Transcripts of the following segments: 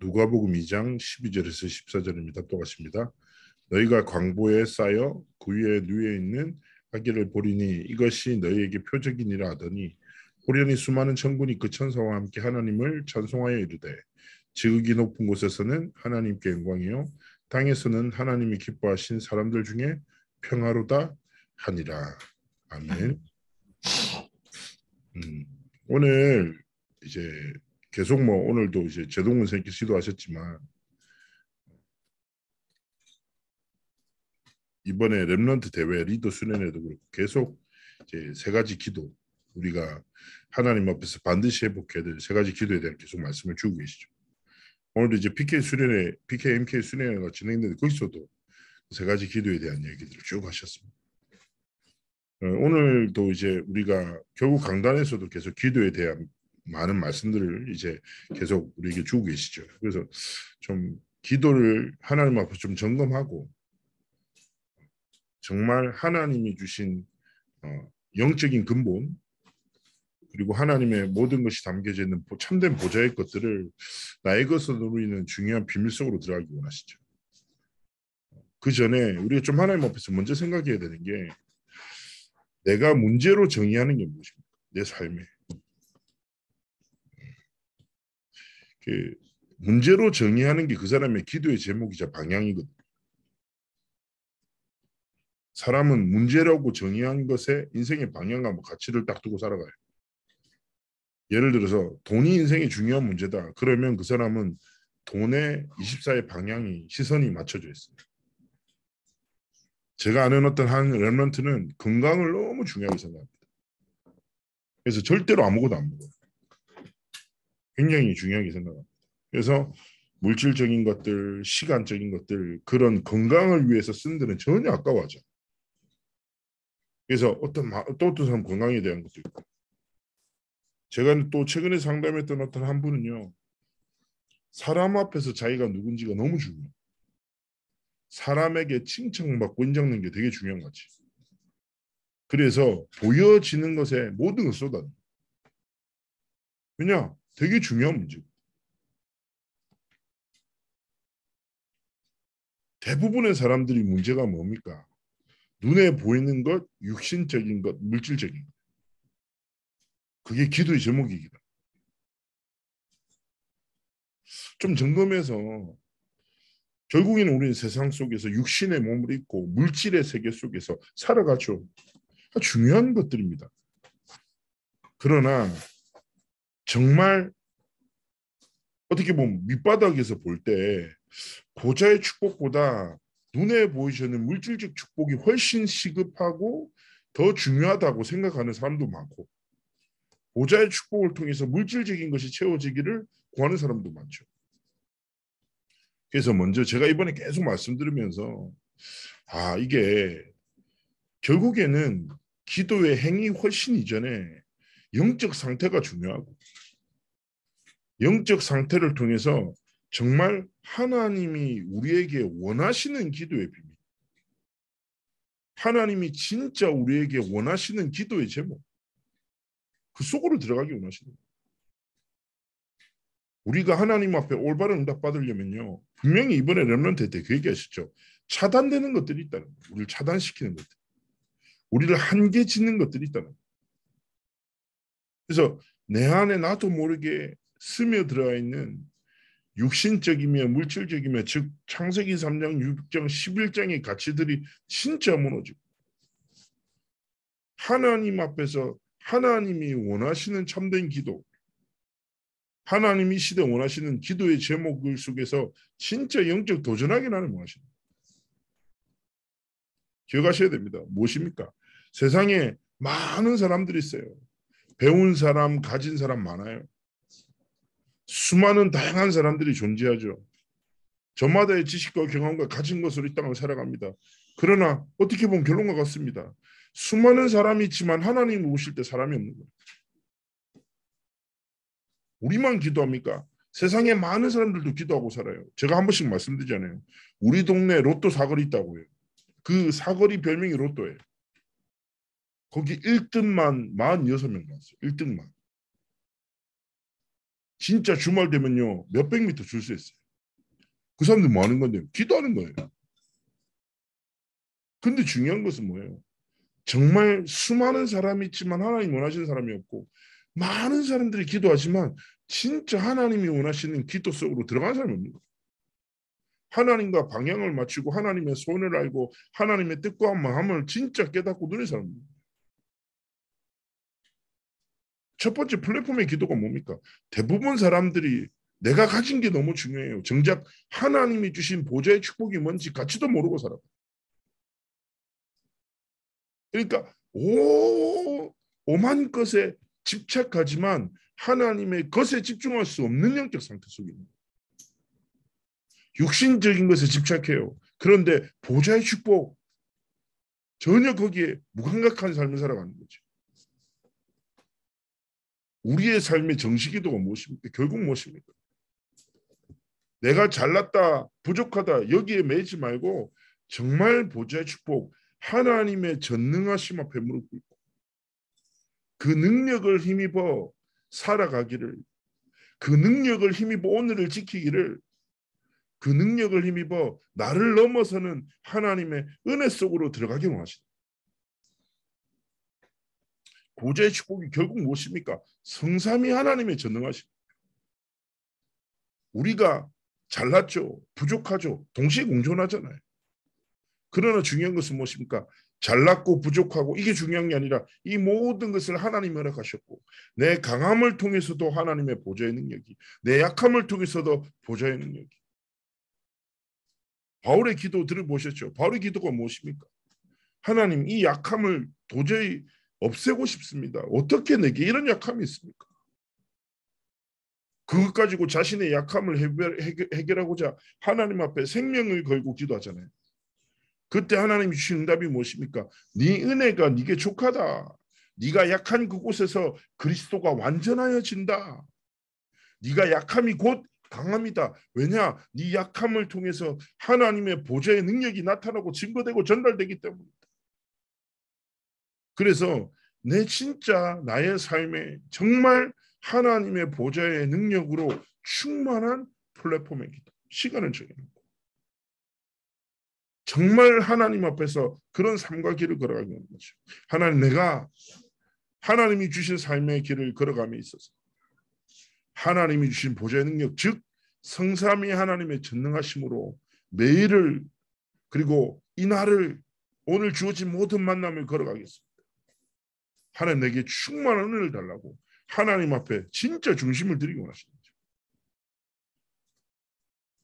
누가복음 2장 12절에서 14절입니다. 똑같습니다. 너희가 광보에 쌓여 그 위에 누에 있는 아기를 보리니 이것이 너희에게 표적이니라 하더니 호련히 수많은 천군이 그 천사와 함께 하나님을 찬송하여 이르되 지극히 높은 곳에서는 하나님께 영광이요 땅에서는 하나님이 기뻐하신 사람들 중에 평화로다 하니라. 아멘. 음, 오늘 이제 계속 뭐 오늘도 이제 제동문 선생님께 시도하셨지만 이번에 랩런트 대회 리더 수련회도 그렇고 계속 이제 세 가지 기도 우리가 하나님 앞에서 반드시 회복해야 될 세 가지 기도에 대한 계속 말씀을 주고 계시죠. 오늘도 이제 PK 수련회, PK MK 수련회가 진행되는데 거기서도 세 가지 기도에 대한 얘기들을 쭉 하셨습니다. 오늘도 이제 우리가 결국 강단에서도 계속 기도에 대한 많은 말씀들을 이제 계속 우리에게 주고 계시죠. 그래서 좀 기도를 하나님 앞에 좀 점검하고 정말 하나님이 주신 영적인 근본 그리고 하나님의 모든 것이 담겨져 있는 참된 보좌의 것들을 나의 것으로 누리는 중요한 비밀 속으로 들어가기 원하시죠. 그 전에 우리가 좀 하나님 앞에서 먼저 생각해야 되는 게 내가 문제로 정의하는 게 무엇입니까? 내 삶에. 그 문제로 정의하는 게 그 사람의 기도의 제목이자 방향이거든요. 사람은 문제라고 정의한 것에 인생의 방향과 가치를 딱 두고 살아가요. 예를 들어서 돈이 인생의 중요한 문제다. 그러면 그 사람은 돈에 24의 방향이 시선이 맞춰져 있어요. 제가 아는 어떤 한 랩런트는 건강을 너무 중요하게 생각합니다. 그래서 절대로 아무것도 안 먹어요. 굉장히 중요하게 생각합니다. 그래서 물질적인 것들, 시간적인 것들, 그런 건강을 위해서 쓴 데는 전혀 아까워하죠. 그래서 또 어떤 사람 건강에 대한 것도 있고. 제가 또 최근에 상담했던 어떤 한 분은요. 사람 앞에서 자기가 누군지가 너무 중요해요. 사람에게 칭찬받고 인정받는 게 되게 중요한 것 같지. 그래서 보여지는 것에 모든 걸 쏟아내. 왜냐? 되게 중요한 문제. 대부분의 사람들이 문제가 뭡니까? 눈에 보이는 것, 육신적인 것, 물질적인 것. 그게 기도의 제목이기다. 좀 점검해서 결국에는 우리는 세상 속에서 육신의 몸을 입고 물질의 세계 속에서 살아가죠. 중요한 것들입니다. 그러나 정말 어떻게 보면 밑바닥에서 볼 때 보좌의 축복보다 눈에 보이시는 물질적 축복이 훨씬 시급하고 더 중요하다고 생각하는 사람도 많고 보좌의 축복을 통해서 물질적인 것이 채워지기를 구하는 사람도 많죠. 그래서 먼저 제가 이번에 계속 말씀드리면서 이게 결국에는 기도의 행위 훨씬 이전에 영적 상태가 중요하고 영적 상태를 통해서 정말 하나님이 우리에게 원하시는 기도의 비밀, 하나님이 진짜 우리에게 원하시는 기도의 제목, 그 속으로 들어가기 원하시는 거예요. 우리가 하나님 앞에 올바른 응답 받으려면요. 분명히 이번에 렘넌트 때 그 얘기하셨죠. 차단되는 것들이 있다는 거예요. 우리를 차단시키는 것들. 우리를 한계 짓는 것들이 있다는 거예요. 그래서 내 안에 나도 모르게 스며들어 있는 육신적이며 물질적이며 즉 창세기 3장, 6장, 11장의 가치들이 진짜 무너지고 하나님 앞에서 하나님이 원하시는 참된 기도 하나님이 시대 원하시는 기도의 제목을 속에서 진짜 영적 도전하게 나는 원하시는 기억하셔야 됩니다. 무엇입니까? 세상에 많은 사람들이 있어요. 배운 사람, 가진 사람 많아요. 수많은 다양한 사람들이 존재하죠. 저마다의 지식과 경험과 가진 것으로 이 땅을 살아갑니다. 그러나 어떻게 보면 결론과 같습니다. 수많은 사람이 있지만 하나님을 오실 때 사람이 없는 거예요. 우리만 기도합니까? 세상에 많은 사람들도 기도하고 살아요. 제가 한 번씩 말씀드리잖아요. 우리 동네 로또 사거리 있다고 해요. 그 사거리 별명이 로또예요. 거기 1등만 46명 나왔어요. 1등만. 진짜 주말 되면요 몇백 미터 줄 수 있어요. 그 사람들 뭐 하는 건데? 기도하는 거예요. 근데 중요한 것은 뭐예요? 정말 수많은 사람이 있지만 하나님 원하시는 사람이 없고 많은 사람들이 기도하지만 진짜 하나님이 원하시는 기도 속으로 들어간 사람이 없는 거예요. 하나님과 방향을 맞추고 하나님의 손을 알고 하나님의 뜻과 마음을 진짜 깨닫고 누리는 사람입니다. 첫 번째 플랫폼의 기도가 뭡니까? 대부분 사람들이 내가 가진 게 너무 중요해요. 정작 하나님이 주신 보좌의 축복이 뭔지 가치도 모르고 살아요. 그러니까 오만 것에 집착하지만 하나님의 것에 집중할 수 없는 영적 상태 속에 있는 거예요. 육신적인 것에 집착해요. 그런데 보좌의 축복 전혀 거기에 무감각한 삶을 살아가는 거죠. 우리의 삶의 정식기도가 무엇입니까? 결국 무엇입니까? 내가 잘났다, 부족하다 여기에 매이지 말고 정말 보좌의 축복, 하나님의 전능하심 앞에 무릎 꿇고 그 능력을 힘입어 살아가기를, 그 능력을 힘입어 오늘을 지키기를, 그 능력을 힘입어 나를 넘어서는 하나님의 은혜 속으로 들어가기 원하시다. 보좌의 축복이 결국 무엇입니까? 성삼위 하나님의 전능하심. 우리가 잘났죠, 부족하죠, 동시에 공존하잖아요. 그러나 중요한 것은 무엇입니까? 잘났고 부족하고 이게 중요한 게 아니라 이 모든 것을 하나님이 허락하셨고 내 강함을 통해서도 하나님의 보좌의 능력이, 내 약함을 통해서도 보좌의 능력이. 바울의 기도 들어보셨죠? 바울의 기도가 무엇입니까? 하나님, 이 약함을 도저히 없애고 싶습니다. 어떻게 내게 이런 약함이 있습니까? 그것 가지고 자신의 약함을 해결하고자 하나님 앞에 생명을 걸고 기도하잖아요. 그때 하나님이 주신 응답이 무엇입니까? 네 은혜가 네게 족하다. 네가 약한 그곳에서 그리스도가 완전하여진다. 네가 약함이 곧 강함이다. 왜냐? 네 약함을 통해서 하나님의 보좌의 능력이 나타나고 증거되고 전달되기 때문이다. 그래서 내 진짜 나의 삶에 정말 하나님의 보좌의 능력으로 충만한 플랫폼의 기도, 시간을 정해놓고 정말 하나님 앞에서 그런 삶과 길을 걸어가는 거죠. 하나님, 내가 하나님이 주신 삶의 길을 걸어감에 있어서 하나님이 주신 보좌의 능력, 즉 성삼위 하나님의 전능하심으로 매일을, 그리고 이날을, 오늘 주어진 모든 만남을 걸어가겠습니다. 하나님, 내게 충만한 은혜를 달라고 하나님 앞에 진짜 중심을 드리기 원하시는 거죠.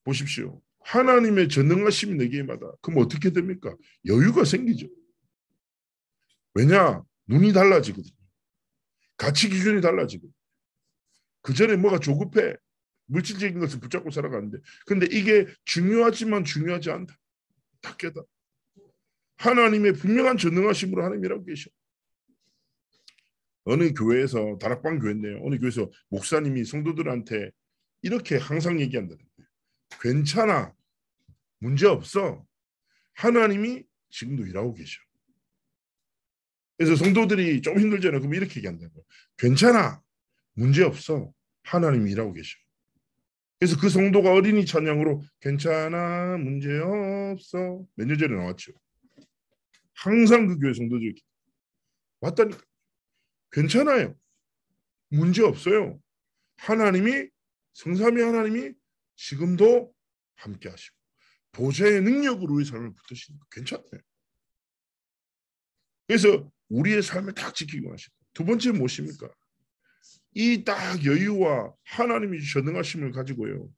보십시오. 하나님의 전능하심이 내게 임하다. 그럼 어떻게 됩니까? 여유가 생기죠. 왜냐? 눈이 달라지거든요. 가치 기준이 달라지거든요. 그전에 뭐가 조급해. 물질적인 것을 붙잡고 살아가는데, 근데 이게 중요하지만 중요하지 않다. 다 깨달아. 하나님의 분명한 전능하심으로 하나님이라고 계셔. 어느 교회에서, 다락방 교회인데요, 어느 교회에서 목사님이 성도들한테 이렇게 항상 얘기한다는 거예요. 괜찮아. 문제 없어. 하나님이 지금도 일하고 계셔. 그래서 성도들이 좀 힘들잖아요. 그럼 이렇게 얘기한다는 거예요. 괜찮아. 문제 없어. 하나님이 일하고 계셔. 그래서 그 성도가 어린이 찬양으로 괜찮아, 문제 없어, 몇 년 전에 나왔죠. 항상 그 교회 성도들이 왔다니까. 괜찮아요. 문제 없어요. 하나님이, 성삼위 하나님이 지금도 함께 하시고 보좌의 능력으로 우리 삶을 붙드시니까 괜찮아요. 그래서 우리의 삶을 딱 지키고 하시고, 두 번째 무엇입니까? 이 딱 여유와 하나님이 전능하심을 가지고요,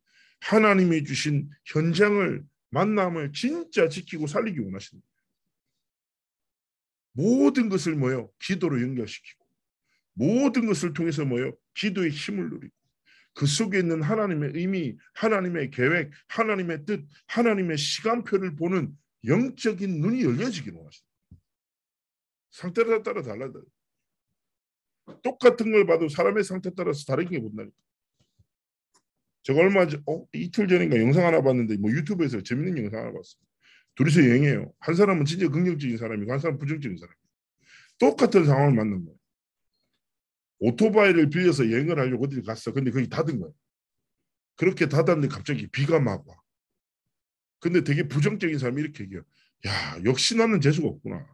하나님이 주신 현장을, 만남을 진짜 지키고 살리기 원하십니다. 모든 것을 뭐요? 기도로 연결시키고 모든 것을 통해서 뭐요? 기도의 힘을 누리고 그 속에 있는 하나님의 의미, 하나님의 계획, 하나님의 뜻, 하나님의 시간표를 보는 영적인 눈이 열려지기를 원하십니다. 상태에 따라 달라요. 똑같은 걸 봐도 사람의 상태에 따라서 다르게 본다니까. 제가 얼마 전, 이틀 전인가 영상 하나 봤는데, 뭐 유튜브에서 재밌는 영상 하나 봤어요. 둘이서 여행해요. 한 사람은 진짜 긍정적인 사람이고 한 사람은 부정적인 사람이에요. 똑같은 상황을 만난 거예요. 오토바이를 빌려서 여행을 하려고 어디 갔어. 근데 거기 닫은 거예요. 그렇게 닫았는데 갑자기 비가 막 와. 근데 되게 부정적인 사람이 이렇게 얘기해요. 야, 역시 나는 재수가 없구나.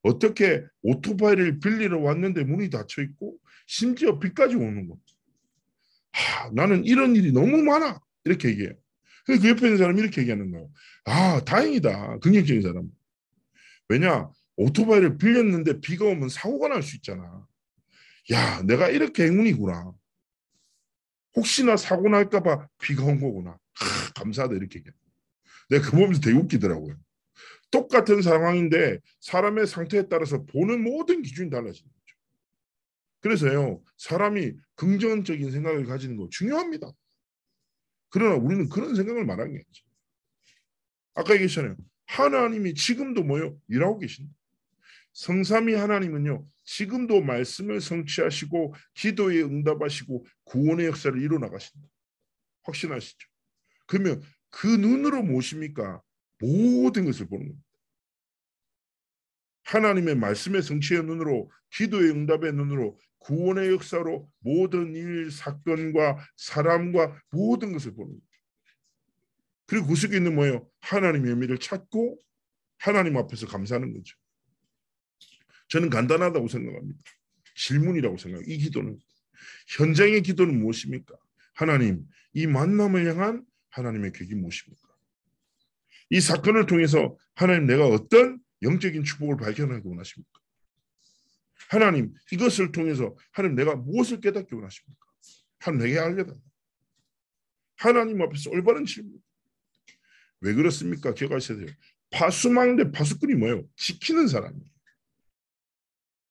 어떻게 오토바이를 빌리러 왔는데 문이 닫혀 있고 심지어 비까지 오는 거. 나는 이런 일이 너무 많아. 이렇게 얘기해요. 그 옆에 있는 사람이 이렇게 얘기하는 거예요. 아, 다행이다. 긍정적인 사람. 왜냐? 오토바이를 빌렸는데 비가 오면 사고가 날 수 있잖아. 야, 내가 이렇게 행운이구나. 혹시나 사고 날까 봐 비가 온 거구나. 감사하다 이렇게 얘기해요. 내가 그 보면서 되게 웃기더라고요. 똑같은 상황인데 사람의 상태에 따라서 보는 모든 기준이 달라지는 거죠. 그래서요, 사람이 긍정적인 생각을 가지는 거 중요합니다. 그러나 우리는 그런 생각을 말하는 게 아니죠. 아까 얘기했잖아요. 하나님이 지금도 뭐요? 일하고 계신다. 성삼위 하나님은요, 지금도 말씀을 성취하시고 기도에 응답하시고 구원의 역사를 이루어 나가신다. 확신하시죠? 그러면 그 눈으로 무엇입니까? 모든 것을 보는 겁니다. 하나님의 말씀의 성취의 눈으로, 기도의 응답의 눈으로, 구원의 역사로 모든 일, 사건과 사람과 모든 것을 보는 거예요. 그리고 그 속에 있는 뭐예요? 하나님의 의미를 찾고 하나님 앞에서 감사하는 거죠. 저는 간단하다고 생각합니다. 질문이라고 생각해요. 이 기도는. 현장의 기도는 무엇입니까? 하나님, 이 만남을 향한 하나님의 계획이 무엇입니까? 이 사건을 통해서 하나님, 내가 어떤 영적인 축복을 발견하기 원하십니까? 하나님, 이것을 통해서 하나님, 내가 무엇을 깨닫기 원하십니까? 하나님, 내게 알려달라. 하나님 앞에서 올바른 질문. 왜 그렇습니까? 기억하셔야 돼요. 파수망대 파수꾼이 뭐예요? 지키는 사람이에요.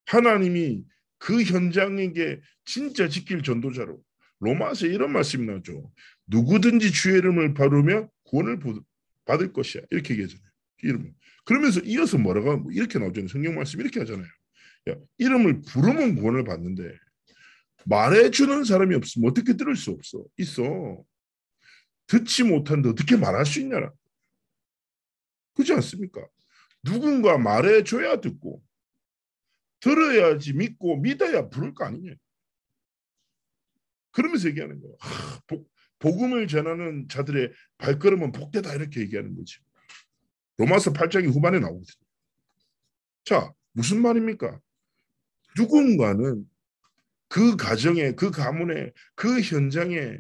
하나님이 그 현장에게 진짜 지킬 전도자로, 로마서에 이런 말씀이 나오죠. 누구든지 주의 이름을 바르며 구원을 받을 것이야. 이렇게 얘기하잖아요. 이름을. 그러면서 이어서 뭐라고 하면 이렇게 나오잖아요. 성경 말씀 이렇게 하잖아요. 야, 이름을 부르면 구원을 받는데 말해주는 사람이 없으면 어떻게 들을 수 없어? 있어. 듣지 못하는데 어떻게 말할 수 있냐라. 그렇지 않습니까? 누군가 말해줘야 듣고 들어야지 믿고 믿어야 부를 거 아니냐. 그러면서 얘기하는 거예요. 복음을 전하는 자들의 발걸음은 복되다 이렇게 얘기하는 거지. 로마서 8장이 후반에 나오거든요. 자, 무슨 말입니까? 누군가는 그 가정에, 그 가문에, 그 현장에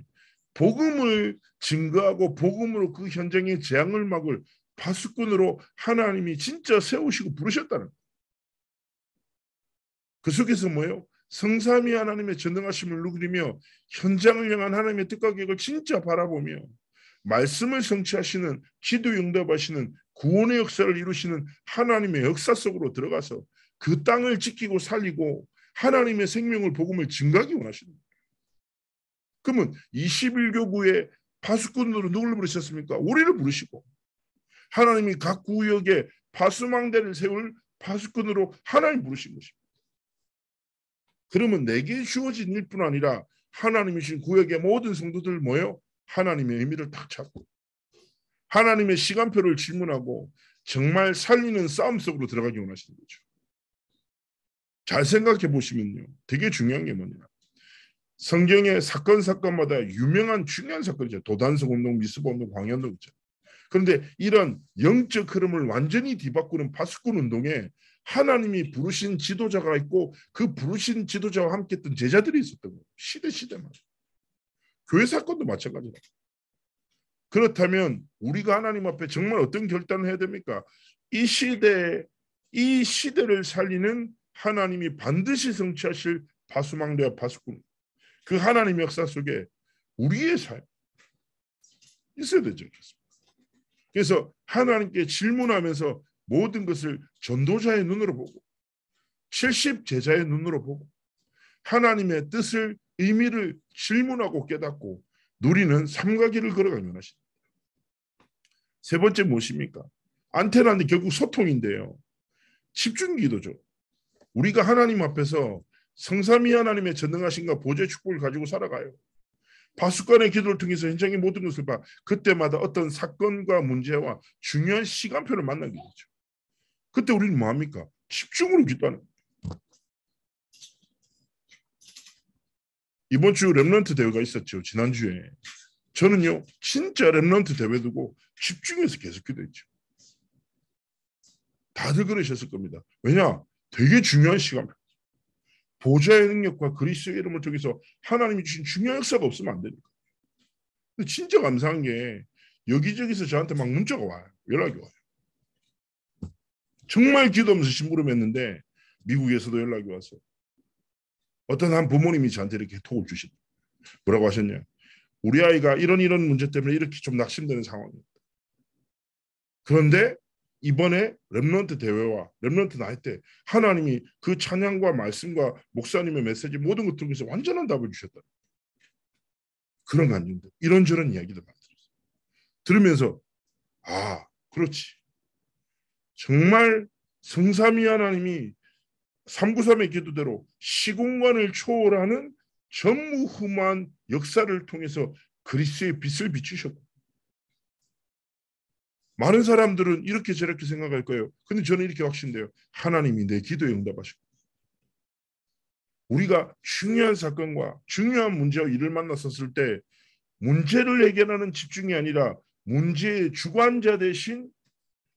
복음을 증거하고 복음으로 그 현장의 재앙을 막을 파수꾼으로 하나님이 진짜 세우시고 부르셨다는 거예요. 그 속에서 뭐예요? 성삼위 하나님의 전능하심을 누리며 현장을 향한 하나님의 뜻과 계획을 진짜 바라보며 말씀을 성취하시는, 기도에 응답하시는, 구원의 역사를 이루시는 하나님의 역사 속으로 들어가서 그 땅을 지키고 살리고 하나님의 생명을, 복음을 증가하기 원하시는 거예요. 그러면 21교구의 파수꾼으로 누구를 부르셨습니까? 우리를 부르시고 하나님이 각 구역에 파수망대를 세울 파수꾼으로 하나님 부르신 것입니다. 그러면 내게 주어진 일뿐 아니라 하나님이신 구역의 모든 성도들 모여 하나님의 의미를 딱 찾고 하나님의 시간표를 질문하고 정말 살리는 싸움 속으로 들어가기 원하시는 거죠. 잘 생각해 보시면요. 되게 중요한 게 뭐냐. 성경의 사건마다 유명한 중요한 사건이죠. 도단성 운동, 미스버 운동, 광야운동 있죠. 그런데 이런 영적 흐름을 완전히 뒤바꾸는 파수꾼 운동에 하나님이 부르신 지도자가 있고 그 부르신 지도자와 함께 했던 제자들이 있었던 거예요. 시대마다. 교회 사건도 마찬가지다. 그렇다면 우리가 하나님 앞에 정말 어떤 결단을 해야 됩니까? 이 시대를 살리는 하나님이 반드시 성취하실 파수망대와 파수꾼, 그 하나님의 역사 속에 우리의 삶 있어야 되지 않겠습니까? 그래서 하나님께 질문하면서 모든 것을 전도자의 눈으로 보고 70 제자의 눈으로 보고 하나님의 뜻을, 의미를 질문하고 깨닫고 누리는 삶과 길을 걸어가는 것입니다. 세 번째 무엇입니까? 안테나는 결국 소통인데요. 집중기도죠. 우리가 하나님 앞에서 성삼위 하나님의 전능하신과 보좌의 축복을 가지고 살아가요. 파수꾼의 기도를 통해서 현장의 모든 것을 봐 그때마다 어떤 사건과 문제와 중요한 시간표를 만나게 되죠. 그때 우리는 뭐합니까? 집중으로 기도하는 거예요. 이번 주 렘넌트 대회가 있었죠. 지난주에. 저는요, 진짜 렘넌트 대회 두고 집중해서 계속 기도했죠. 다들 그러셨을 겁니다. 왜냐? 되게 중요한 시간. 보좌의 능력과 그리스도의 이름을 통해서 하나님이 주신 중요한 역사가 없으면 안 되니까. 근데 진짜 감사한 게 여기저기서 저한테 막 문자가 와요. 연락이 와요. 정말 기도하면서 심부름했는데 미국에서도 연락이 와서 어떤 한 부모님이 저한테 이렇게 톡을 주시다. 뭐라고 하셨냐? 우리 아이가 이런 문제 때문에 이렇게 좀 낙심되는 상황입니다. 그런데 이번에 렘넌트 대회와 렘넌트 나이 때 하나님이 그 찬양과 말씀과 목사님의 메시지 모든 것들을 통해서 완전한 답을 주셨다. 그런 간증들, 이런저런 이야기들 많이 들었어요. 들으면서 그렇지. 정말 성삼위 하나님이 393의 기도대로 시공간을 초월하는 전무후무한 역사를 통해서 그리스도의 빛을 비추셨고, 많은 사람들은 이렇게 저렇게 생각할 거예요. 근데 저는 이렇게 확신돼요. 하나님이 내 기도에 응답하시고, 우리가 중요한 사건과 중요한 문제와 일을 만났었을 때 문제를 해결하는 집중이 아니라 문제의 주관자 대신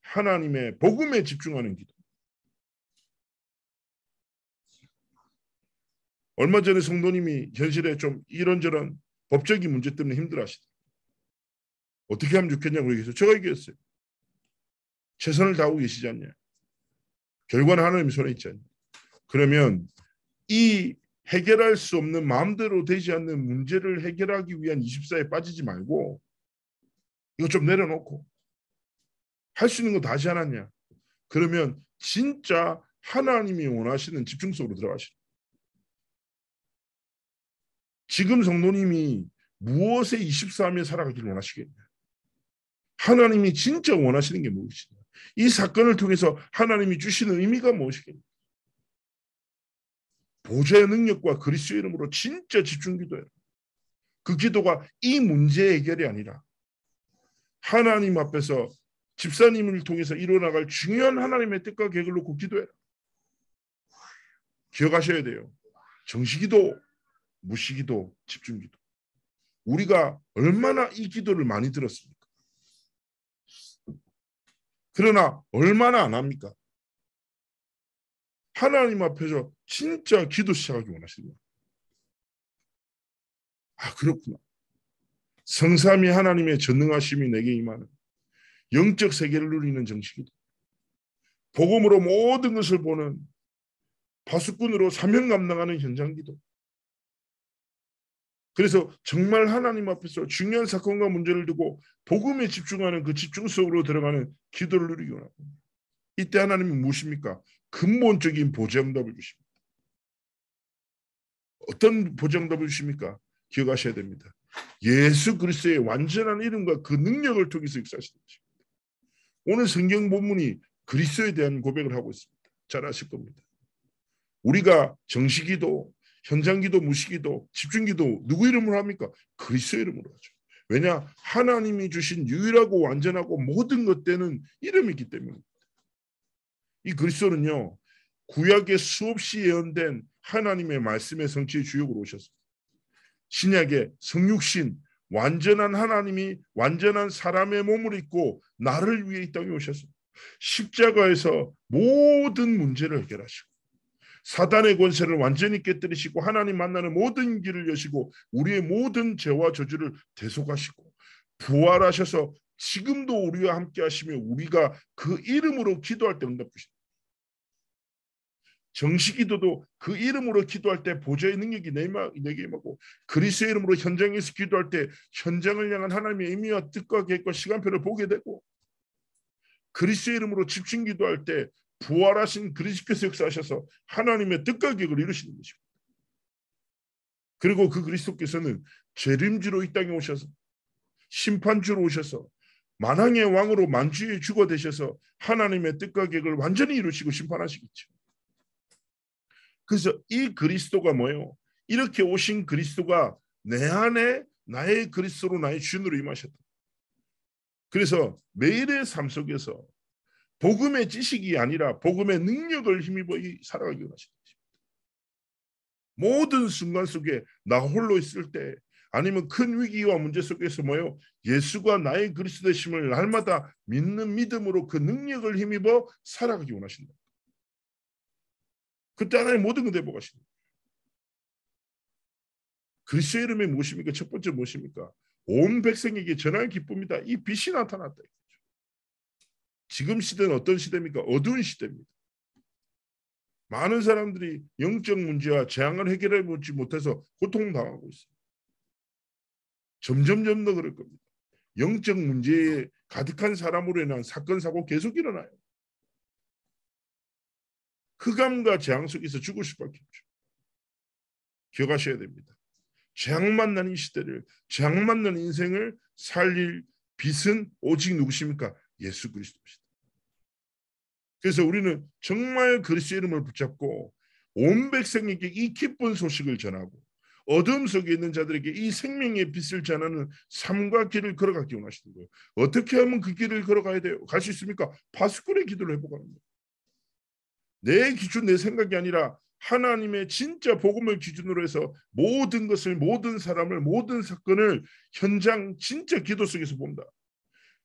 하나님의 복음에 집중하는 기도. 얼마 전에 성도님이 현실에 좀 이런저런 법적인 문제 때문에 힘들어하시다. 어떻게 하면 좋겠냐고 얘기해서 제가 얘기했어요. 최선을 다하고 계시지 않냐. 결과는 하나님 손에 있지 않냐. 그러면 이 해결할 수 없는 마음대로 되지 않는 문제를 해결하기 위한 24에 빠지지 말고 이거 좀 내려놓고 할 수 있는 거 다 하지 않았냐. 그러면 진짜 하나님이 원하시는 집중 속으로 들어가시죠. 지금 성도님이 무엇에 24며 살아가기를 원하시겠냐. 하나님이 진짜 원하시는 게 무엇이냐. 이 사건을 통해서 하나님이 주시는 의미가 무엇이겠냐. 보좌의 능력과 그리스도의 이름으로 진짜 집중 기도해라. 그 기도가 이 문제 해결이 아니라 하나님 앞에서 집사님을 통해서 이루어나갈 중요한 하나님의 뜻과 계획을 놓고 기도해라. 기억하셔야 돼요. 정시기도, 무시기도, 집중기도. 우리가 얼마나 이 기도를 많이 들었습니까? 그러나 얼마나 안 합니까? 하나님 앞에서 진짜 기도 시작하기 원하시는 거예요. 그렇구나. 성삼위 하나님의 전능하심이 내게 임하는 영적 세계를 누리는 정식이다. 복음으로 모든 것을 보는 파수꾼으로 사명 감당하는 현장기도. 그래서 정말 하나님 앞에서 중요한 사건과 문제를 두고 복음에 집중하는 그 집중 속으로 들어가는 기도를 누리기 원합니다. 이때 하나님은 무엇입니까? 근본적인 보장답을 주십니다. 어떤 보장답을 주십니까? 기억하셔야 됩니다. 예수 그리스도의 완전한 이름과 그 능력을 통해서 역사하시는 것입니다. 오늘 성경 본문이 그리스도에 대한 고백을 하고 있습니다. 잘 아실 겁니다. 우리가 정시기도, 현장기도, 무시기도, 집중기도 누구 이름으로 합니까? 그리스도 이름으로 하죠. 왜냐? 하나님이 주신 유일하고 완전하고 모든 것 되는 이름이기 때문입니다. 이 그리스도는요, 구약에 수없이 예언된 하나님의 말씀의 성취의 주역으로 오셨습니다. 신약의 성육신, 완전한 하나님이 완전한 사람의 몸을 입고 나를 위해 이 땅에 오셨습니다. 십자가에서 모든 문제를 해결하시고 사단의 권세를 완전히 깨뜨리시고 하나님 만나는 모든 길을 여시고 우리의 모든 죄와 저주를 대속하시고 부활하셔서 지금도 우리와 함께 하시며 우리가 그 이름으로 기도할 때 응답 주십니다. 정식기도도 그 이름으로 기도할 때 보좌의 능력이 내게 임하고 그리스도의 이름으로 현장에서 기도할 때 현장을 향한 하나님의 의미와 뜻과 계획과 시간표를 보게 되고 그리스도의 이름으로 집중 기도할 때 부활하신 그리스도께서 역사하셔서 하나님의 뜻과 계획을 이루시는 것입니다. 그리고 그 그리스도께서는 재림주로 이 땅에 오셔서 심판주로 오셔서 만왕의 왕으로 만주의 주가 되셔서 하나님의 뜻과 계획을 완전히 이루시고 심판하시겠죠. 그래서 이 그리스도가 뭐예요? 이렇게 오신 그리스도가 내 안에 나의 그리스도로 나의 주인으로 임하셨다. 그래서 매일의 삶 속에서 복음의 지식이 아니라 복음의 능력을 힘입어 살아가기 원하시는 것입니다. 모든 순간 속에 나 홀로 있을 때 아니면 큰 위기와 문제 속에서 뭐요? 예수가 나의 그리스도 되심을 날마다 믿는 믿음으로 그 능력을 힘입어 살아가기 원하신다. 그때 하나님 모든 걸 대복하신다. 그리스도의 이름이 무엇입니까? 첫 번째 무엇입니까? 온 백성에게 전할 기쁨이다. 이 빛이 나타났다. 지금 시대는 어떤 시대입니까? 어두운 시대입니다. 많은 사람들이 영적 문제와 재앙을 해결해 보지 못해서 고통당하고 있어요. 점점 더 그럴 겁니다. 영적 문제에 가득한 사람으로 인한 사건 사고 계속 일어나요. 흑암과 재앙 속에서 죽을 수밖에 없죠. 기억하셔야 됩니다. 재앙 만난 이 시대를, 재앙 만난 인생을 살릴 빛은 오직 누구십니까? 예수 그리스도입니다. 그래서 우리는 정말 그리스도의 이름을 붙잡고 온 백성에게 이 기쁜 소식을 전하고 어둠 속에 있는 자들에게 이 생명의 빛을 전하는 삶과 길을 걸어가기 원하시는 거예요. 어떻게 하면 그 길을 걸어가야 돼요? 갈 수 있습니까? 파수꾼의 기도를 해보라는 거예요. 내 기준, 내 생각이 아니라 하나님의 진짜 복음을 기준으로 해서 모든 것을, 모든 사람을, 모든 사건을 현장 진짜 기도 속에서 본다.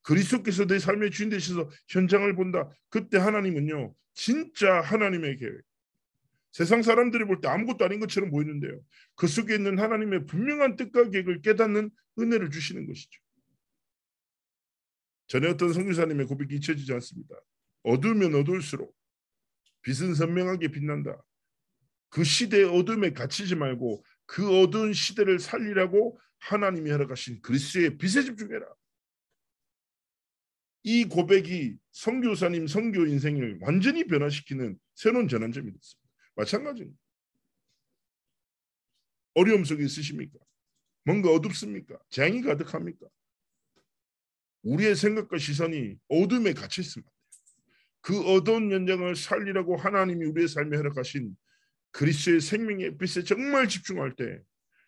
그리스도께서 내 삶의 주인 되셔서 현장을 본다. 그때 하나님은요, 진짜 하나님의 계획. 세상 사람들이 볼 때 아무것도 아닌 것처럼 보이는데요. 그 속에 있는 하나님의 분명한 뜻과 계획을 깨닫는 은혜를 주시는 것이죠. 전에 어떤 선교사님의 고백이 잊혀지지 않습니다. 어두우면 어두울수록 빛은 선명하게 빛난다. 그 시대의 어둠에 갇히지 말고 그 어두운 시대를 살리라고 하나님이 허락하신 그리스도의 빛에 집중해라. 이 고백이 선교사님 선교 인생을 완전히 변화시키는 새로운 전환점이 됐습니다. 마찬가지입니다. 어려움 속에 있으십니까? 뭔가 어둡습니까? 재앙이 가득합니까? 우리의 생각과 시선이 어둠에 갇혀 있습니다. 그 어두운 현장을 살리라고 하나님이 우리의 삶에 허락하신 그리스도의 생명의 빛에 정말 집중할 때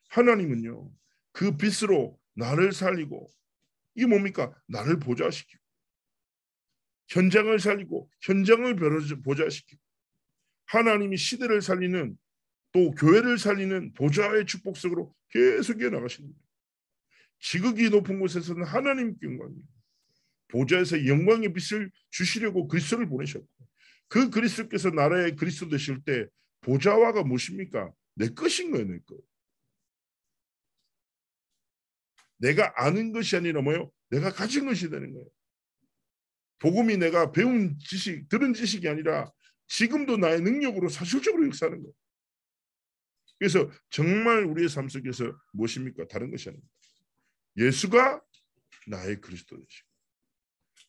하나님은요, 그 빛으로 나를 살리고, 이게 뭡니까? 나를 보좌시키고, 현장을 살리고 현장을 보좌시키고, 하나님이 시대를 살리는, 또 교회를 살리는 보좌의 축복 속으로 계속 이어나가시는 거예요. 지극히 높은 곳에서는 하나님께 영광이에요. 보좌에서 영광의 빛을 주시려고 그리스도를 보내셨고, 그 그리스도께서 나라의 그리스도 되실 때 보좌화가 무엇입니까? 내 것인 거예요. 내 것. 내가 아는 것이 아니라 뭐요? 내가 가진 것이 되는 거예요. 복음이 내가 배운 지식, 들은 지식이 아니라 지금도 나의 능력으로 사실적으로 역사하는 거예요. 그래서 정말 우리의 삶 속에서 무엇입니까? 다른 것이 아닙니다. 예수가 나의 그리스도 되시고,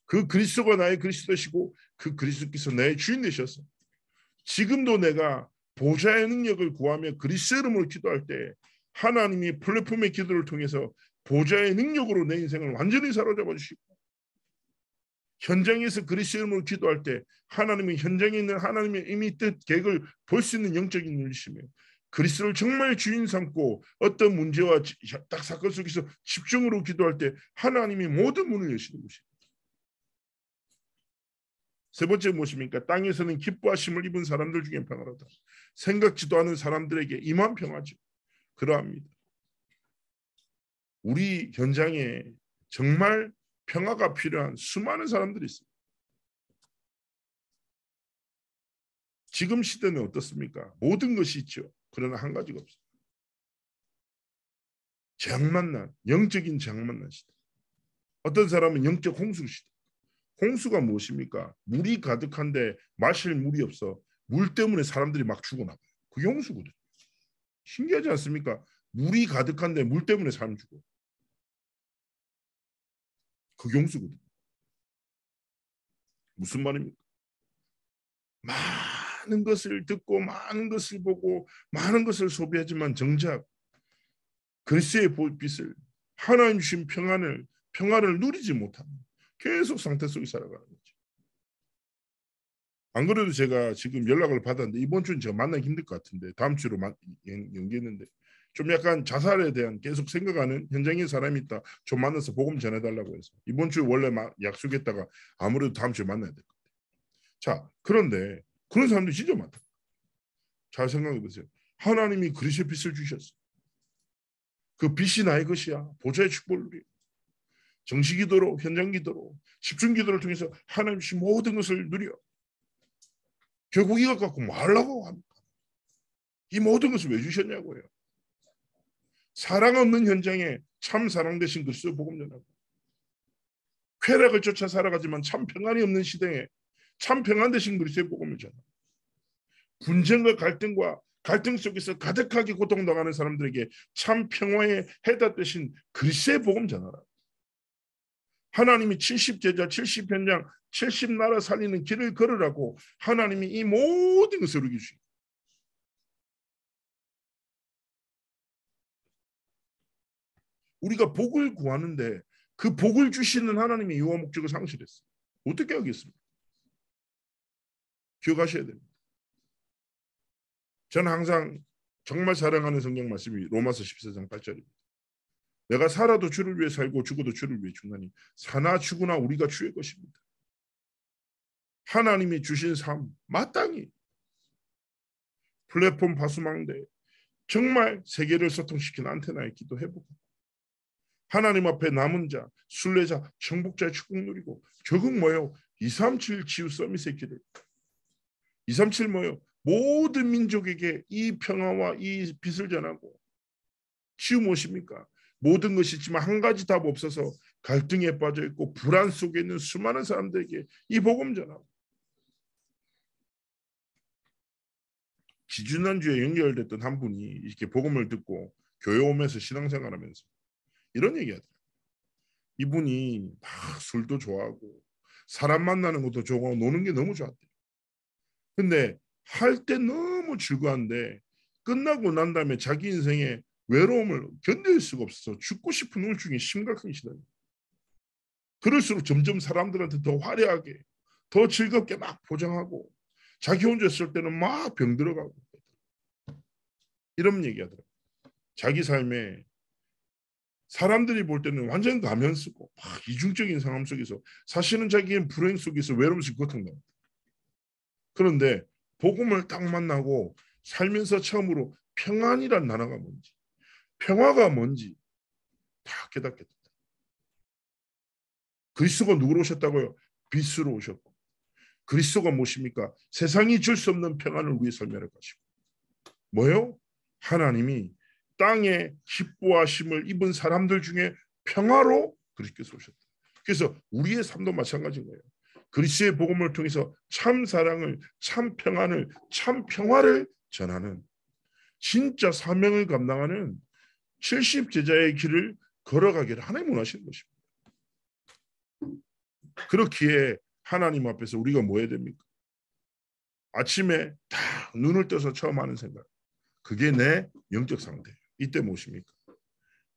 그 그리스도가 나의 그리스도 되시고, 그 그리스도께서 나의 주인 되셔서 지금도 내가 보좌의 능력을 구하며 그리스도 이름으로 기도할 때 하나님이 플랫폼의 기도를 통해서 보좌의 능력으로 내 인생을 완전히 사로잡아 주시고, 현장에서 그리스도 이름으로 기도할 때 하나님이 현장에 있는 하나님의 이미 뜻 계획을 볼 수 있는 영적인 눈이시며, 그리스도를 정말 주인 삼고 어떤 문제와 딱 사건 속에서 집중으로 기도할 때 하나님이 모든 문을 여시는 것입니다. 세 번째 무엇입니까? 땅에서는 기뻐하심을 입은 사람들 중에 평화로다. 생각지도 않은 사람들에게 임한 평화죠. 그러합니다. 우리 현장에 정말 평화가 필요한 수많은 사람들이 있습니다. 지금 시대는 어떻습니까? 모든 것이 있죠. 그러나 한 가지가 없습니다. 재앙 만난, 영적인 재앙 만난 시대. 어떤 사람은 영적 홍수 시대. 홍수가 무엇입니까? 물이 가득한데 마실 물이 없어. 물 때문에 사람들이 막 죽어나가요. 그게 홍수거든요. 신기하지 않습니까? 물이 가득한데 물 때문에 사람 죽어. 그게 홍수거든요. 무슨 말입니까? 많은 것을 듣고 많은 것을 보고 많은 것을 소비하지만 정작 그리스도의 빛을, 하나님 주신 평안을 누리지 못하는 계속 상태 속에 살아가는 거죠. 안 그래도 제가 지금 연락을 받았는데 이번 주는 제가 만나기 힘들 것 같은데 다음 주로 연기했는데 좀 약간 자살에 대한 계속 생각하는 현장에 사람이 있다. 좀 만나서 복음 전해달라고 해서 이번 주에 원래 약속했다가 아무래도 다음 주에 만나야 될 것 같아요. 자, 그런데 그런 사람들이 진짜 많다. 잘 생각해 보세요. 하나님이 그리스도의 빛을 주셨어. 그 빛이 나의 것이야. 보좌의 축복을 누려. 정시기도로, 현장기도로, 집중기도를 통해서 하나님 주신 모든 것을 누려. 결국 이것 갖고 뭐 하려고 합니까? 이 모든 것을 왜 주셨냐고요. 사랑 없는 현장에 참 사랑 되신 그리스도 복음 전하고, 쾌락을 쫓아 살아가지만 참 평안이 없는 시대에 참 평안 되신 그리스도의 복음을 전하고, 분쟁과 갈등 속에서 가득하게 고통당하는 사람들에게 참 평화의 해답 되신 그리스도의 복음 전하라. 하나님이 70제자, 70현장, 70나라 살리는 길을 걸으라고 하나님이 이 모든 것을 우리에게 주십니다. 우리가 복을 구하는데 그 복을 주시는 하나님의 이유와 목적을 상실했어요. 어떻게 하겠습니까? 기억하셔야 됩니다. 저는 항상 정말 사랑하는 성경 말씀이 로마서 14장 8절입니다. 내가 살아도 주를 위해 살고 죽어도 주를 위해 죽나니 사나 죽으나 우리가 주의 것입니다. 하나님이 주신 삶 마땅히 플랫폼 파수망대 정말 세계를 소통시키는 안테나에 기도해보고, 하나님 앞에 남은 자, 순례자, 정복자의 축복 누리고, 결국 뭐요? 237 치유 서밋의 길을 237 뭐요? 모든 민족에게 이 평화와 이 빛을 전하고, 치유 무엇입니까? 모든 것이 있지만 한 가지 답 없어서 갈등에 빠져 있고 불안 속에 있는 수많은 사람들에게 이 복음 전하고, 지지난주에 연결됐던 한 분이 이렇게 복음을 듣고 교회 오면서 신앙생활하면서 이런 얘기하더라고요. 이분이 막 술도 좋아하고 사람 만나는 것도 좋아하고 노는 게 너무 좋았대요. 근데 할 때 너무 즐거운데 끝나고 난 다음에 자기 인생의 외로움을 견딜 수가 없어서 죽고 싶은 우울증이 심각한 시대예요. 그럴수록 점점 사람들한테 더 화려하게, 더 즐겁게 막 포장하고, 자기 혼자 있을 때는 막 병들어가고, 이런 얘기하더라고요. 자기 삶에 사람들이 볼 때는 완전 가면 쓰고 막 이중적인 상황 속에서 사실은 자기는 불행 속에서 외로움을 고통당합니다. 그런데 복음을 딱 만나고 살면서 처음으로 평안이란 단어가 뭔지, 평화가 뭔지 다 깨닫게 된다. 그리스도가 누구로 오셨다고요? 빛으로 오셨고, 그리스도가 무엇입니까? 세상이 줄 수 없는 평안을 위해 설명할 것이고, 뭐요? 하나님이 땅에 기뻐하심을 입은 사람들 중에 평화로 그리스도께서 오셨다. 그래서 우리의 삶도 마찬가지인 거예요. 그리스도의 복음을 통해서 참 사랑을, 참 평안을, 참 평화를 전하는 진짜 사명을 감당하는 70제자의 길을 걸어가기를 하나님 원하시는 것입니다. 그렇기에 하나님 앞에서 우리가 뭐 해야 됩니까? 아침에 딱 눈을 떠서 처음 하는 생각, 그게 내 영적 상태예요. 이때 무엇입니까?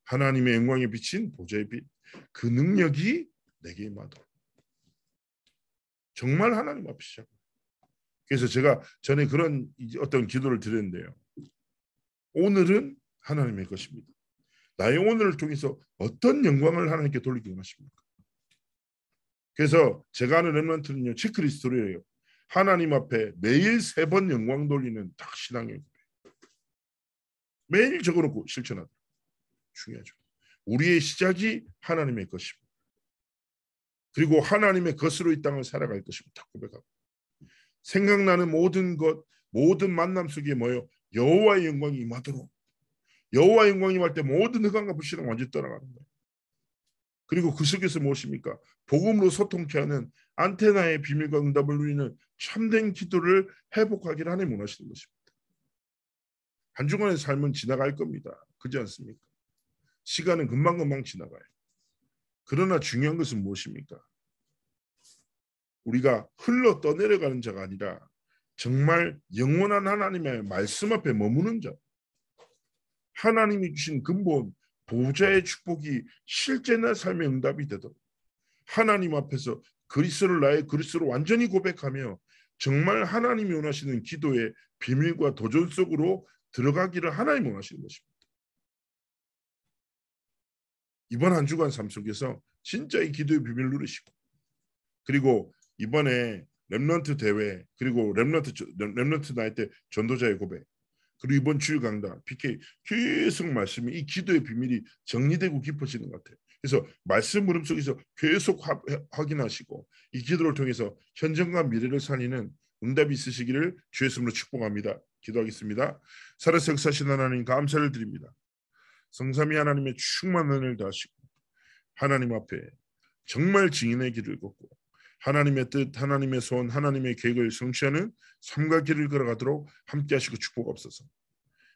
하나님의 영광에 비친 보좌의 빛, 그 능력이 내게 임하도록. 정말 하나님 앞에 시작. 그래서 제가 전에 그런 어떤 기도를 드렸는데요. 오늘은 하나님의 것입니다. 나의 오늘을 통해서 어떤 영광을 하나님께 돌리기 원하십니까? 그래서 제가 하는 렘넌트는요, 체크리스트로예요. 하나님 앞에 매일 3번 영광 돌리는 딱 신앙의 매일 적어놓고 실천하다. 중요하죠. 우리의 시작이 하나님의 것입니다. 그리고 하나님의 것으로 이 땅을 살아갈 것입니다. 고백하고 생각나는 모든 것, 모든 만남 속에 뭐예요? 여호와의 영광이 임하도록. 여호와의 영광이 임할 때 모든 흑암과 불신은 완전히 떠나가는 거예요. 그리고 그 속에서 무엇입니까? 복음으로 소통케 하는 안테나의 비밀과 응답을 누리는 참된 기도를 회복하기를 하나님 원하시는 것입니다. 한 주간의 삶은 지나갈 겁니다. 그렇지 않습니까? 시간은 금방금방 지나가요. 그러나 중요한 것은 무엇입니까? 우리가 흘러 떠내려가는 자가 아니라 정말 영원한 하나님의 말씀 앞에 머무는 자, 하나님이 주신 근본 보좌의 축복이 실제 내 삶의 응답이 되도록 하나님 앞에서 그리스도를 나의 그리스도로 완전히 고백하며 정말 하나님이 원하시는 기도의 비밀과 도전 속으로 들어가기를 하나님이 원하시는 것입니다. 이번 한 주간 삶 속에서 진짜 이 기도의 비밀을 누리시고, 그리고 이번에 렘넌트 대회, 그리고 렘넌트 나이 때 전도자의 고백, 그리고 이번 주일 강단 PK 계속 말씀이 이 기도의 비밀이 정리되고 깊어지는 것 같아요. 그래서 말씀 물음 속에서 계속 확인하시고 이 기도를 통해서 현재과 미래를 살리는 응답이 있으시기를 주의 이름으로 축복합니다. 기도하겠습니다. 살아서 역사하신 하나님 감사를 드립니다. 성삼위 하나님의 충만한 은혜를 다하시고 하나님 앞에 정말 증인의 길을 걷고 하나님의 뜻, 하나님의 소원, 하나님의 계획을 성취하는 삶과 길을 걸어가도록 함께 하시고 축복하옵소서.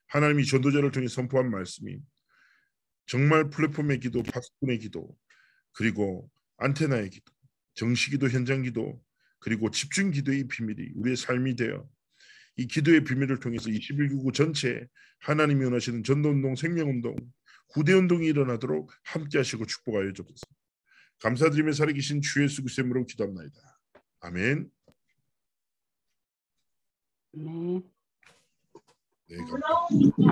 하나님이 전도자를 통해 선포한 말씀이 정말 플랫폼의 기도, 파수꾼의 기도, 그리고 안테나의 기도, 정시기도, 현장기도, 그리고 집중기도의 비밀이 우리의 삶이 되어 이 기도의 비밀을 통해서 21기구 전체에 하나님이 원하시는 전도운동, 생명운동, 후대운동이 일어나도록 함께 하시고 축복하여 주옵소서. 감사드리며 살아계신 주 예수 그리스도의 이름으로 기도합나이다. 아멘. 네. 네, 감사합니다.